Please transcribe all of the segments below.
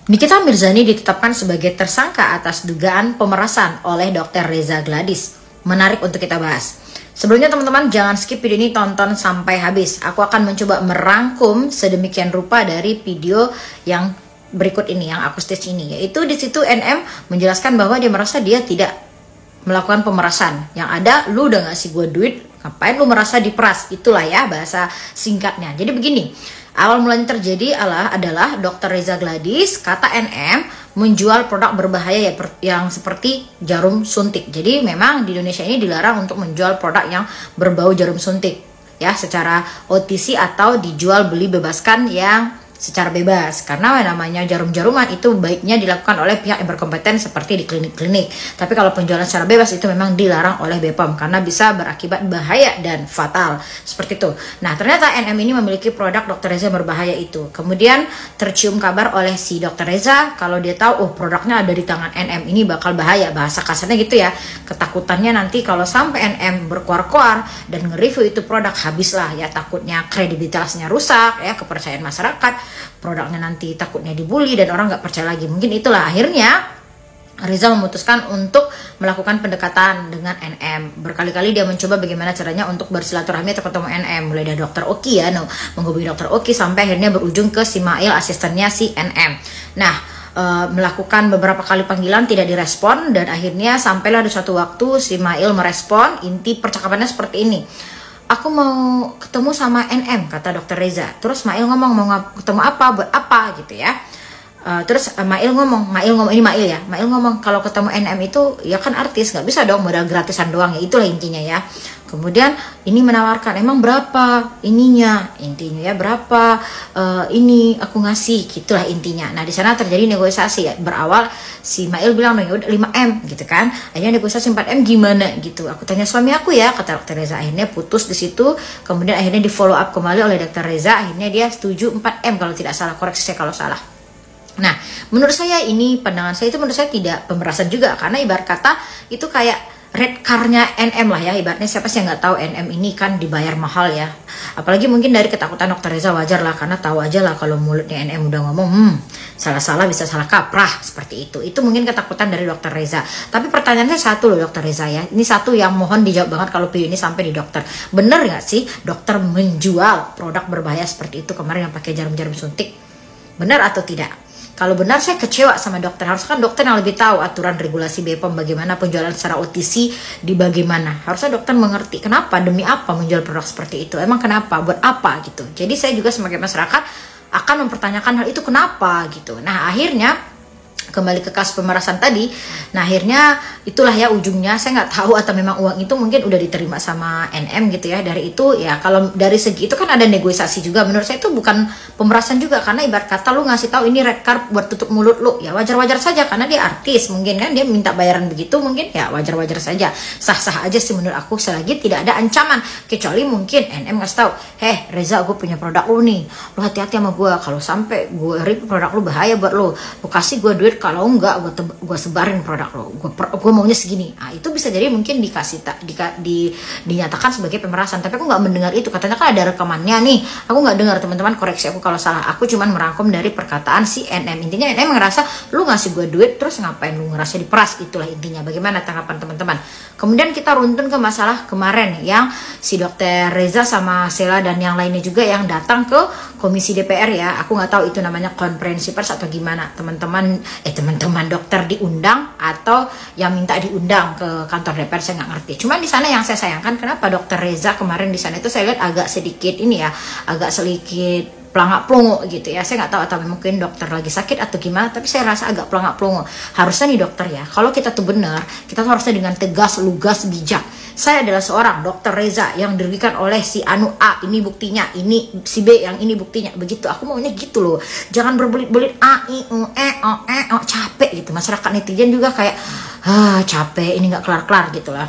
Nikita Mirzani ditetapkan sebagai tersangka atas dugaan pemerasan oleh Dr. Reza Gladys. Menarik untuk kita bahas. Sebelumnya teman-teman jangan skip video ini, tonton sampai habis. Aku akan mencoba merangkum sedemikian rupa dari video yang berikut ini, yang aku stage ini. Yaitu di situ NM menjelaskan bahwa dia merasa dia tidak melakukan pemerasan. Yang ada, lu udah ngasih gue duit, ngapain lu merasa diperas? Itulah ya bahasa singkatnya. Jadi begini. Awal mulanya terjadi adalah Dr. Reza Gladys, kata NM, menjual produk berbahaya yang seperti jarum suntik. Jadi memang di Indonesia ini dilarang untuk menjual produk yang berbau jarum suntik, ya, secara OTC atau dijual beli bebaskan yang secara bebas, karena namanya jarum-jaruman itu baiknya dilakukan oleh pihak yang berkompeten seperti di klinik-klinik. Tapi kalau penjualan secara bebas itu memang dilarang oleh BPOM karena bisa berakibat bahaya dan fatal seperti itu. Nah, ternyata NM ini memiliki produk Dr. Reza berbahaya itu. Kemudian tercium kabar oleh si Dr. Reza kalau dia tahu produknya ada di tangan NM ini bakal bahaya, bahasa kasarnya gitu ya. Ketakutannya nanti kalau sampai NM berkoar-koar dan nge-review itu produk, habislah ya, takutnya kredibilitasnya rusak ya, kepercayaan masyarakat, produknya nanti takutnya dibully dan orang nggak percaya lagi. Mungkin itulah akhirnya Reza memutuskan untuk melakukan pendekatan dengan NM. Berkali-kali dia mencoba bagaimana caranya untuk bersilaturahmi atau ketemu NM, mulai dari Dr. Oki ya, menghubungi Dr. Oki sampai akhirnya berujung ke si Mail, asistennya si NM. Nah, melakukan beberapa kali panggilan tidak direspon dan akhirnya sampailah ada suatu waktu si Mail merespon. Inti percakapannya seperti ini. Aku mau ketemu sama NM, kata Dr. Reza. Terus Mail ngomong, mau ketemu apa, buat apa gitu ya. Terus Mail ngomong ini Mail ya. Mail ngomong kalau ketemu NM itu ya kan artis, nggak bisa dong modal gratisan doang ya. Itulah intinya ya. Kemudian ini menawarkan, emang berapa intinya ya, berapa ini aku ngasih, gitulah intinya. Nah, di sana terjadi negosiasi ya. Berawal si Mail bilang ya udah 5M gitu kan. Akhirnya negosiasi 4M gimana gitu. Aku tanya suami aku ya, kata Dr. Reza. Akhirnya putus di situ. Kemudian akhirnya di follow up kembali oleh Dr. Reza. Akhirnya dia setuju 4M kalau tidak salah, koreksi saya kalau salah. Nah, menurut saya ini, pandangan saya itu menurut saya tidak pemerasan juga, karena ibarat kata itu kayak red car-nya NM lah ya, ibaratnya siapa sih yang nggak tahu NM ini kan dibayar mahal ya. Apalagi mungkin dari ketakutan Dr. Reza, wajar lah, karena tahu aja lah kalau mulutnya NM udah ngomong salah-salah bisa salah kaprah seperti itu. Itu mungkin ketakutan dari Dr. Reza. Tapi pertanyaannya satu loh Dr. Reza ya, ini satu yang mohon dijawab banget kalau video ini sampai di dokter. Bener nggak sih dokter menjual produk berbahaya seperti itu kemarin yang pakai jarum-jarum suntik? Benar atau tidak? Kalau benar saya kecewa sama dokter. Harusnya kan dokter yang lebih tahu aturan regulasi BPOM bagaimana penjualan secara OTC di bagaimana. Harusnya dokter mengerti kenapa, demi apa menjual produk seperti itu. Emang kenapa, buat apa gitu. Jadi saya juga sebagai masyarakat akan mempertanyakan hal itu kenapa gitu. Nah, akhirnya kembali ke kasus pemerasan tadi. Nah, akhirnya itulah ya ujungnya. Saya nggak tahu atau memang uang itu mungkin udah diterima sama NM gitu ya. Dari itu ya, kalau dari segi itu kan ada negosiasi juga. Menurut saya itu bukan pemerasan juga, karena ibarat kata lu ngasih tahu ini red card buat tutup mulut lu, ya wajar-wajar saja karena dia artis, mungkin kan dia minta bayaran begitu, mungkin ya wajar-wajar saja, sah-sah aja sih menurut aku, selagi tidak ada ancaman. Kecuali mungkin NM ngasih tahu, Reza, gue punya produk lu nih, lu hati-hati sama gue, kalau sampai gue review produk lu bahaya buat lu kasih gue duit, kalau enggak gue sebarin produk lo, gue maunya segini. Nah, itu bisa jadi mungkin dinyatakan sebagai pemerasan. Tapi aku nggak mendengar itu, katanya kan ada rekamannya nih, aku nggak dengar. Teman-teman koreksi aku kalau salah, aku cuman merangkum dari perkataan si NM. Intinya NM ngerasa lu ngasih gue duit terus ngapain lu ngerasa diperas, itulah intinya. Bagaimana tanggapan teman-teman? Kemudian kita runtun ke masalah kemarin yang si Dr. Reza sama Sheila dan yang lainnya juga yang datang ke komisi DPR ya. Aku nggak tahu itu namanya konferensi pers atau gimana. Teman-teman dokter diundang atau yang minta diundang ke kantor DPR, saya nggak ngerti. Cuman di sana yang saya sayangkan, kenapa Dr. Reza kemarin di sana itu saya lihat agak sedikit ini ya, agak sedikit pelangak-pelongo gitu ya. Saya nggak tahu atau mungkin dokter lagi sakit atau gimana, tapi saya rasa agak pelangak-pelongo. Harusnya nih dokter ya, kalau kita tuh benar, kita tuh harusnya dengan tegas, lugas, bijak. Saya adalah seorang Dr. Reza yang dirugikan oleh si Anu A, ini buktinya, ini si B yang ini buktinya, begitu. Aku maunya gitu loh, jangan berbelit-belit A, I, U, E, O, E, O, capek gitu. Masyarakat netizen juga kayak, capek, ini nggak kelar-kelar gitu lah.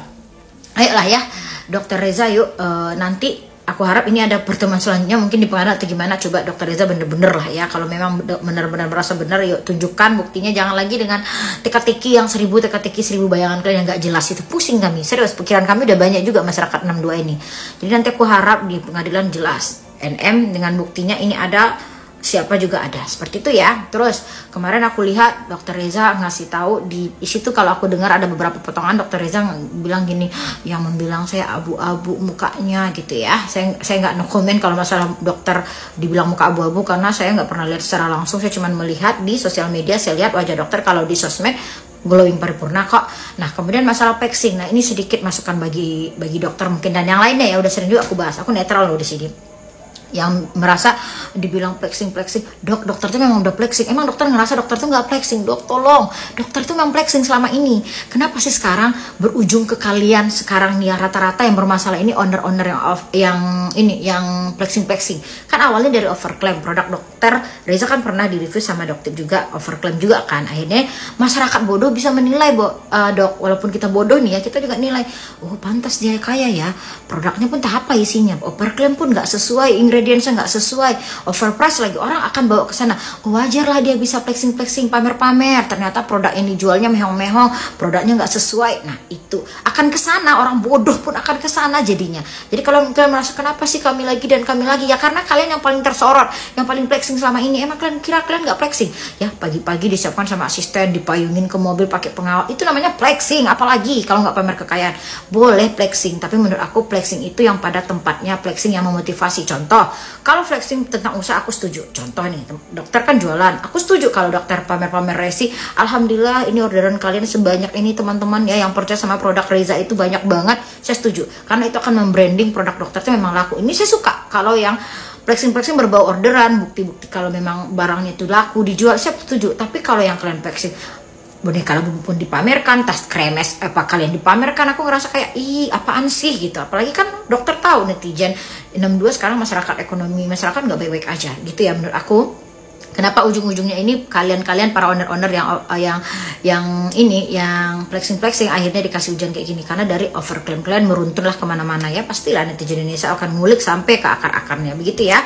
Ayolah ya, Dr. Reza yuk, nanti aku harap ini ada pertemuan selanjutnya mungkin di pengadilan atau gimana. Coba Dr. Reza bener-bener lah ya, kalau memang benar-benar merasa benar, yuk tunjukkan buktinya. Jangan lagi dengan teka-teki yang 1000 teka-teki 1000 bayangan kalian yang gak jelas, itu pusing kami, serius. Pikiran kami udah banyak juga masyarakat 62 ini. Jadi nanti aku harap di pengadilan jelas NM dengan buktinya ini ada siapa juga ada, seperti itu ya. Terus kemarin aku lihat Dokter Reza ngasih tahu di situ, kalau aku dengar ada beberapa potongan Dokter Reza bilang gini, yang membilang saya abu-abu mukanya gitu ya. Saya nggak no comment kalau masalah dokter dibilang muka abu-abu, karena saya nggak pernah lihat secara langsung. Saya cuma melihat di sosial media, saya lihat wajah dokter kalau di sosmed glowing paripurna kok. Nah kemudian masalah flexing, nah ini sedikit masukan bagi dokter mungkin, dan yang lainnya ya udah sering juga aku bahas. Aku netral loh di sini. Yang merasa dibilang flexing, dokter tuh memang udah flexing. Emang dokter ngerasa dokter tuh nggak flexing? Dok tolong, dokter tuh memang flexing selama ini. Kenapa sih sekarang berujung ke kalian sekarang nih rata-rata yang bermasalah ini owner yang flexing? Kan awalnya dari overclaim. Produk Dokter Reza kan pernah di review sama Doktip juga, overclaim juga kan. Akhirnya masyarakat bodoh bisa menilai, dok, walaupun kita bodoh nih ya, kita juga nilai, oh pantas dia kaya ya, produknya pun tak apa isinya, overclaim pun nggak sesuai, ingredientsnya nggak sesuai, overprice lagi, orang akan bawa ke sana. Wajar lah dia bisa flexing, pamer-pamer. Ternyata produk yang dijualnya mehong-mehong, produknya nggak sesuai. Nah itu akan ke sana, orang bodoh pun akan ke sana jadinya. Jadi kalau kalian merasa kenapa sih kami lagi dan kami lagi, ya karena kalian yang paling tersorot, yang paling flexing selama ini. Emang kalian kira kalian nggak flexing? Ya pagi-pagi disiapkan sama asisten, dipayungin ke mobil pakai pengawal, itu namanya flexing. Apalagi kalau nggak pamer kekayaan. Boleh flexing, tapi menurut aku flexing itu yang pada tempatnya, flexing yang memotivasi. Contoh, kalau flexing tentang usaha aku setuju. Contoh nih, dokter kan jualan, aku setuju kalau dokter pamer-pamer resi. Alhamdulillah ini orderan kalian sebanyak ini teman-teman ya, yang percaya sama produk Reza itu banyak banget. Saya setuju, karena itu akan membranding produk dokter itu memang laku. Ini saya suka kalau yang flexing berbau orderan, bukti-bukti kalau memang barangnya itu laku dijual, saya setuju. Tapi kalau yang kalian flexing boneka labu pun dipamerkan, tas kremes apa kalian dipamerkan, aku ngerasa kayak ih apaan sih gitu. Apalagi kan dokter tahu netizen 62 sekarang ekonomi masyarakat nggak baik-baik aja gitu ya menurut aku. Kenapa ujung-ujungnya ini kalian para owner-owner yang flexing akhirnya dikasih ujian kayak gini, karena dari overclaim kalian meruntunlah kemana-mana ya. Pastilah netizen Indonesia akan ngulik sampai ke akar-akarnya begitu ya.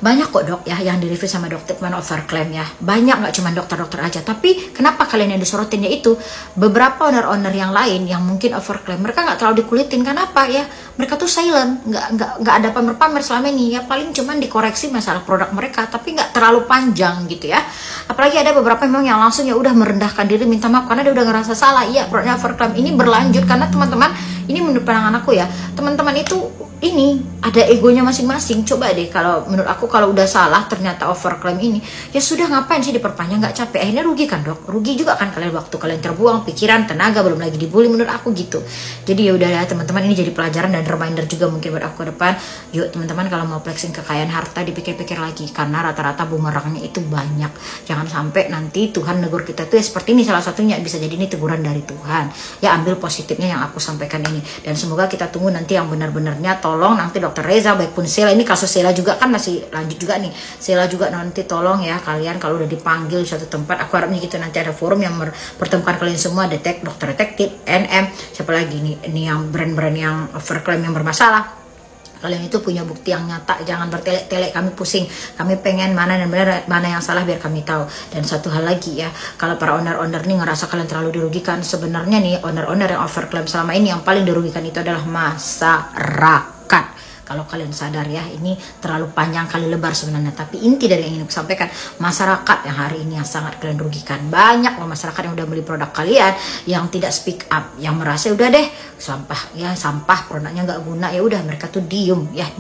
Banyak kok dok ya yang direview sama dokter teman overclaim ya, banyak, nggak cuma dokter-dokter aja. Tapi kenapa kalian yang disorotin, yaitu beberapa owner-owner yang lain yang mungkin overclaim, mereka nggak terlalu dikulitin. Kenapa ya? Mereka tuh silent, nggak ada pamer-pamer selama ini ya, paling cuman dikoreksi masalah produk mereka, tapi nggak terlalu panjang gitu ya. Apalagi ada beberapa memang yang langsung ya udah merendahkan diri, minta maaf karena dia udah ngerasa salah. Iya, produknya overclaim ini berlanjut karena teman-teman, ini menurut pandangan aku ya, teman-teman itu ini ada egonya masing-masing. Coba deh, kalau menurut aku kalau udah salah ternyata overclaim ini, ya sudah ngapain sih diperpanjang, nggak capek, akhirnya rugi kan dok, rugi juga kan kalian, waktu kalian terbuang, pikiran, tenaga, belum lagi dibully menurut aku gitu. Jadi ya udah ya teman-teman, ini jadi pelajaran dan reminder juga mungkin buat aku ke depan. Yuk teman-teman, kalau mau flexing kekayaan harta dipikir-pikir lagi, karena rata-rata bumerangnya itu banyak. Jangan sampai nanti Tuhan negur kita tuh ya seperti ini, salah satunya bisa jadi ini teguran dari Tuhan. Ya ambil positifnya yang aku sampaikan ini, dan semoga kita tunggu nanti yang benar-benarnya. Tolong nanti Dokter Reza, baik pun Sheila, ini kasus Sheila juga kan masih lanjut juga nih. Sheila juga nanti tolong ya kalian kalau udah dipanggil di suatu tempat, aku harapnya gitu nanti ada forum yang mempertemukan kalian semua, dokter detektif, NM, siapa lagi nih, ini yang brand-brand yang overclaim yang bermasalah. Kalian itu punya bukti yang nyata, jangan bertele-tele, kami pusing, kami pengen mana yang benar, mana yang salah biar kami tahu. Dan satu hal lagi ya, kalau para owner-owner nih ngerasa kalian terlalu dirugikan, sebenarnya nih owner-owner yang overclaim selama ini yang paling dirugikan itu adalah masyarakat. Kalau kalian sadar ya, ini terlalu panjang kali lebar sebenarnya, tapi inti dari yang ingin aku sampaikan, masyarakat yang hari ini yang sangat kalian rugikan. Banyak loh masyarakat yang udah beli produk kalian yang tidak speak up, yang merasa udah deh sampah produknya nggak guna, ya udah mereka tuh diem ya.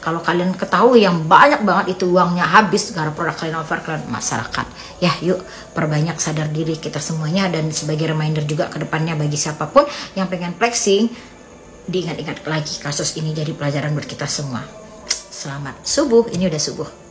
Kalau kalian ketahui yang banyak banget itu uangnya habis gara produk kalian overclaim, masyarakat ya. Yuk perbanyak sadar diri kita semuanya, dan sebagai reminder juga ke depannya bagi siapapun yang pengen flexing, diingat-ingat lagi kasus ini jadi pelajaran buat kita semua. Selamat subuh, ini udah subuh.